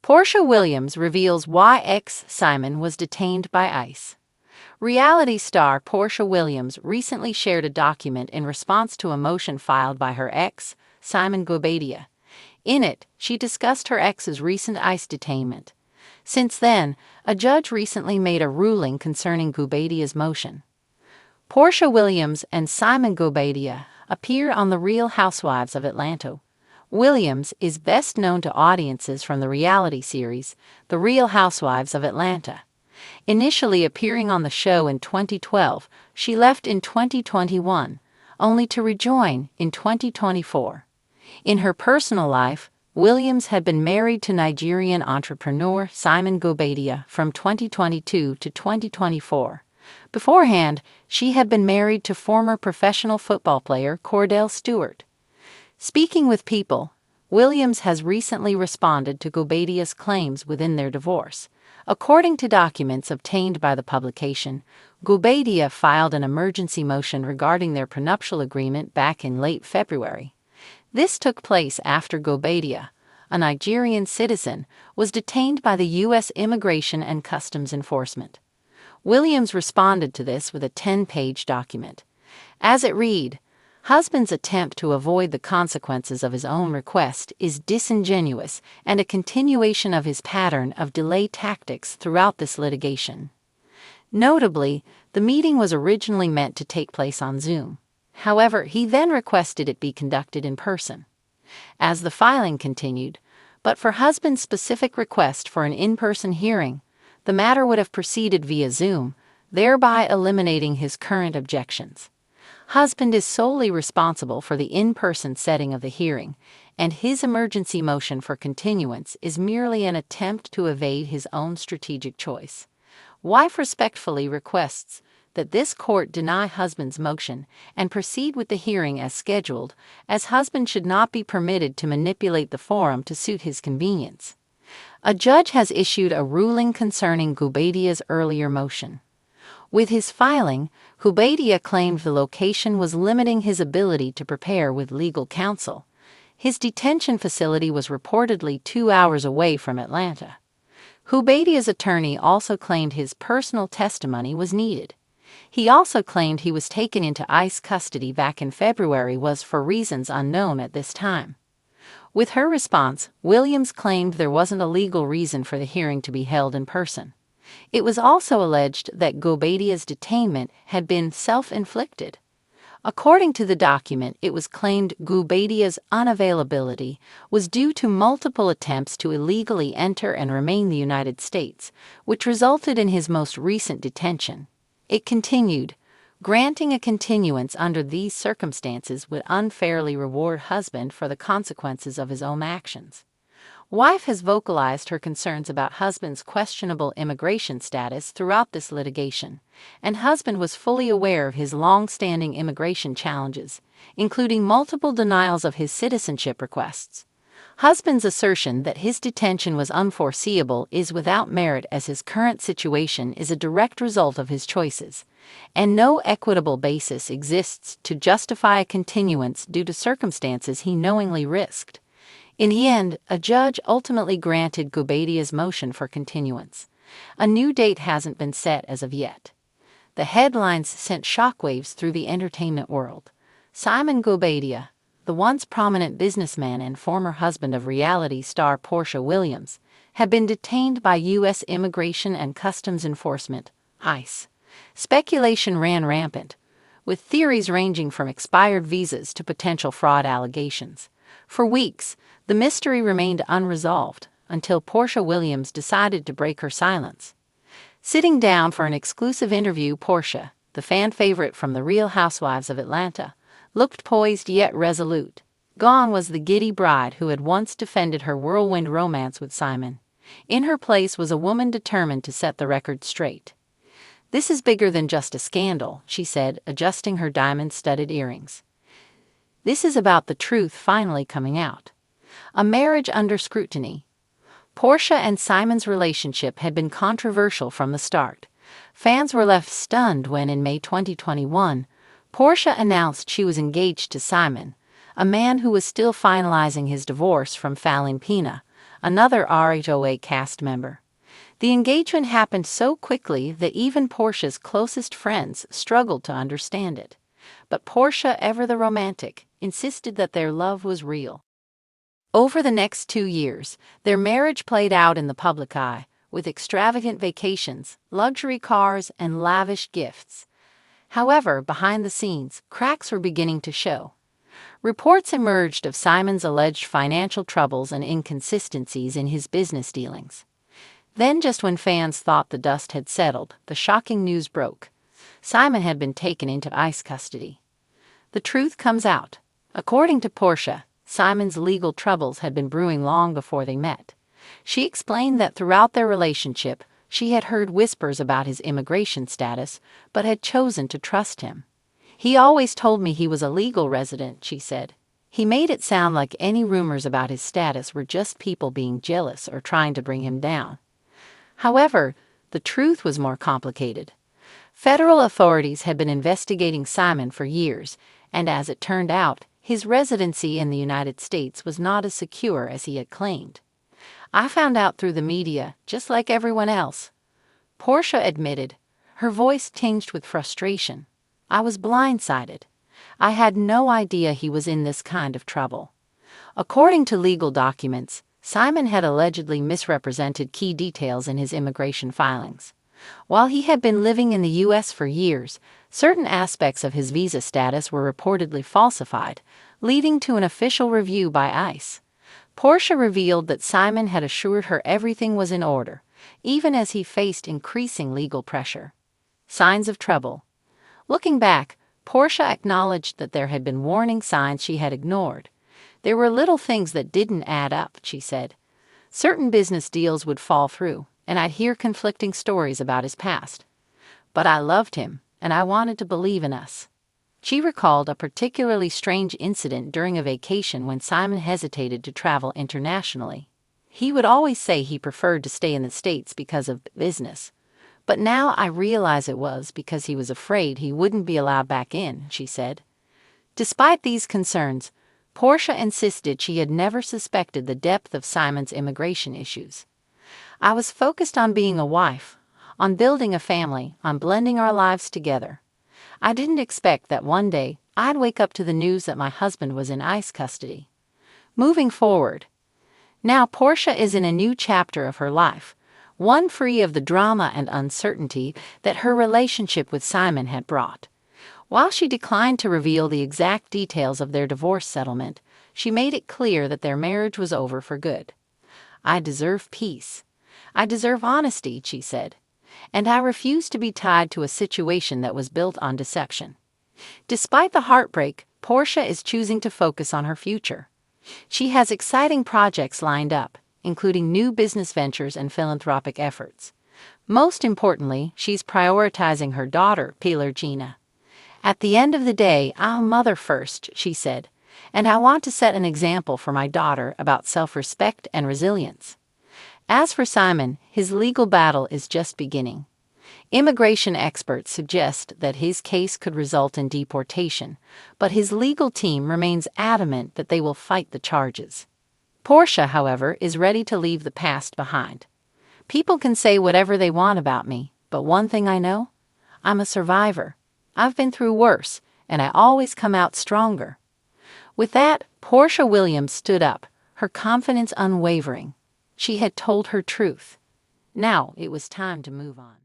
Porsha Williams reveals why ex-Simon was detained by ICE. Reality star Porsha Williams recently shared a document in response to a motion filed by her ex, Simon Guobadia. In it, she discussed her ex's recent ICE detainment. Since then, a judge recently made a ruling concerning Guobadia's motion. Porsha Williams and Simon Guobadia appeared on The Real Housewives of Atlanta. Williams is best known to audiences from the reality series The Real Housewives of Atlanta. Initially appearing on the show in 2012, she left in 2021, only to rejoin in 2024. In her personal life, Williams had been married to Nigerian entrepreneur Simon Guobadia from 2022 to 2024. Beforehand, she had been married to former professional football player Kordell Stewart. Speaking with People, Williams has recently responded to Guobadia's claims within their divorce. According to documents obtained by the publication, Guobadia filed an emergency motion regarding their prenuptial agreement back in late February. This took place after Guobadia, a Nigerian citizen, was detained by the U.S. Immigration and Customs Enforcement. Williams responded to this with a 10-page document. As it read, "Husband's attempt to avoid the consequences of his own request is disingenuous and a continuation of his pattern of delay tactics throughout this litigation." Notably, the meeting was originally meant to take place on Zoom. However, he then requested it be conducted in person. As the filing continued, but for husband's specific request for an in-person hearing, the matter would have proceeded via Zoom, thereby eliminating his current objections. Husband is solely responsible for the in-person setting of the hearing, and his emergency motion for continuance is merely an attempt to evade his own strategic choice. Wife respectfully requests that this court deny husband's motion and proceed with the hearing as scheduled, as husband should not be permitted to manipulate the forum to suit his convenience. A judge has issued a ruling concerning Guobadia's earlier motion. With his filing, Guobadia claimed the location was limiting his ability to prepare with legal counsel. His detention facility was reportedly 2 hours away from Atlanta. Guobadia's attorney also claimed his personal testimony was needed. He also claimed he was taken into ICE custody back in February was for reasons unknown at this time. With her response, Williams claimed there wasn't a legal reason for the hearing to be held in person. It was also alleged that Guobadia's detainment had been self-inflicted. According to the document, it was claimed Guobadia's unavailability was due to multiple attempts to illegally enter and remain in the United States, which resulted in his most recent detention. It continued, "Granting a continuance under these circumstances would unfairly reward husband for the consequences of his own actions." Wife has vocalized her concerns about husband's questionable immigration status throughout this litigation, and husband was fully aware of his long-standing immigration challenges, including multiple denials of his citizenship requests. Husband's assertion that his detention was unforeseeable is without merit, as his current situation is a direct result of his choices, and no equitable basis exists to justify a continuance due to circumstances he knowingly risked. In the end, a judge ultimately granted Guobadia's motion for continuance. A new date hasn't been set as of yet. The headlines sent shockwaves through the entertainment world. Simon Guobadia, the once prominent businessman and former husband of reality star Porsha Williams, had been detained by U.S. Immigration and Customs Enforcement, ICE. Speculation ran rampant, with theories ranging from expired visas to potential fraud allegations. For weeks, the mystery remained unresolved until Porsha Williams decided to break her silence. Sitting down for an exclusive interview, Porsha, the fan favorite from The Real Housewives of Atlanta, looked poised yet resolute. Gone was the giddy bride who had once defended her whirlwind romance with Simon. In her place was a woman determined to set the record straight. "This is bigger than just a scandal," she said, adjusting her diamond-studded earrings. "This is about the truth finally coming out. A marriage under scrutiny." Porsha and Simon's relationship had been controversial from the start. Fans were left stunned when, in May 2021, Porsha announced she was engaged to Simon, a man who was still finalizing his divorce from Fallon Pena, another RHOA cast member. The engagement happened so quickly that even Porsha's closest friends struggled to understand it. But Porsha, ever the romantic, insisted that their love was real. Over the next 2 years, their marriage played out in the public eye, with extravagant vacations, luxury cars, and lavish gifts. However, behind the scenes, cracks were beginning to show. Reports emerged of Simon's alleged financial troubles and inconsistencies in his business dealings. Then, just when fans thought the dust had settled, the shocking news broke. Simon had been taken into ICE custody. The truth comes out. According to Porsha, Simon's legal troubles had been brewing long before they met. She explained that throughout their relationship, she had heard whispers about his immigration status, but had chosen to trust him. "He always told me he was a legal resident," she said. "He made it sound like any rumors about his status were just people being jealous or trying to bring him down." However, the truth was more complicated. Federal authorities had been investigating Simon for years, and as it turned out, his residency in the United States was not as secure as he had claimed. "I found out through the media, just like everyone else," Porsha admitted, her voice tinged with frustration. "I was blindsided. I had no idea he was in this kind of trouble." According to legal documents, Simon had allegedly misrepresented key details in his immigration filings. While he had been living in the U.S. for years, certain aspects of his visa status were reportedly falsified, leading to an official review by ICE. Porsha revealed that Simon had assured her everything was in order, even as he faced increasing legal pressure. Signs of trouble. Looking back, Porsha acknowledged that there had been warning signs she had ignored. "There were little things that didn't add up," she said. "Certain business deals would fall through, and I'd hear conflicting stories about his past. But I loved him, and I wanted to believe in us." She recalled a particularly strange incident during a vacation when Simon hesitated to travel internationally. "He would always say he preferred to stay in the States because of business. But now I realize it was because he was afraid he wouldn't be allowed back in," she said. Despite these concerns, Porsha insisted she had never suspected the depth of Simon's immigration issues. "I was focused on being a wife, on building a family, on blending our lives together. I didn't expect that one day I'd wake up to the news that my husband was in ICE custody." Moving forward, now Porsha is in a new chapter of her life, one free of the drama and uncertainty that her relationship with Simon had brought. While she declined to reveal the exact details of their divorce settlement, she made it clear that their marriage was over for good. "I deserve peace. I deserve honesty," she said. "And I refuse to be tied to a situation that was built on deception." Despite the heartbreak, Porsha is choosing to focus on her future. She has exciting projects lined up, including new business ventures and philanthropic efforts. Most importantly, she's prioritizing her daughter, Gina. "At the end of the day, I'll mother first," she said, "and I want to set an example for my daughter about self-respect and resilience." As for Simon, his legal battle is just beginning. Immigration experts suggest that his case could result in deportation, but his legal team remains adamant that they will fight the charges. Porsha, however, is ready to leave the past behind. "People can say whatever they want about me, but one thing I know: I'm a survivor. I've been through worse, and I always come out stronger." With that, Porsha Williams stood up, her confidence unwavering. She had told her truth. Now it was time to move on.